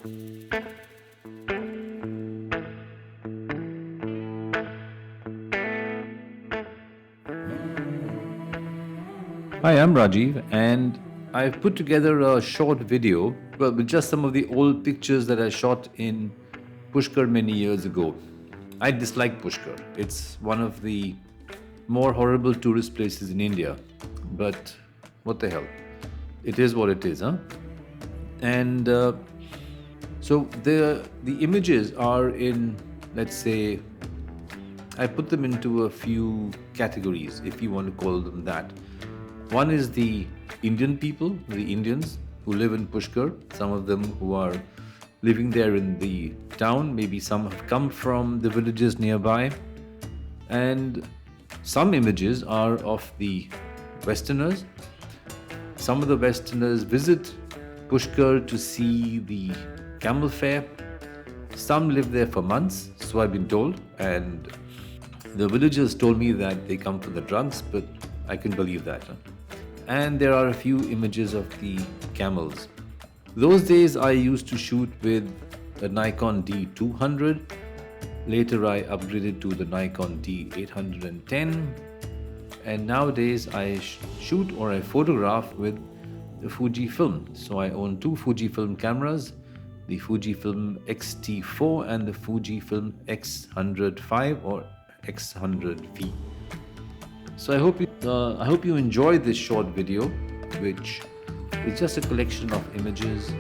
Hi, I'm Rajiv, and I've put together a short video with just some of the old pictures that I shot in Pushkar many years ago. I dislike Pushkar. It's one of the more horrible tourist places in India. But what the hell? It is what it is, huh? And so the images are in, let's say, I put them into a few categories, if you want to call them that. One is the Indian people, the Indians who live in Pushkar, some of them who are living there in the town, maybe some have come from the villages nearby. And some images are of the Westerners. Some of the Westerners visit Pushkar to see the camel fair. Some live there for months, so I've been told, and the villagers told me that they come for the drugs, but I can believe that. Huh? And there are a few images of the camels. Those days I used to shoot with a Nikon D200. Later I upgraded to the Nikon D810. And nowadays I shoot or I photograph with the Fujifilm. So I own two Fujifilm cameras, the Fujifilm X-T4 and the Fujifilm X100V or X100V. So I hope you enjoy this short video, which is just a collection of images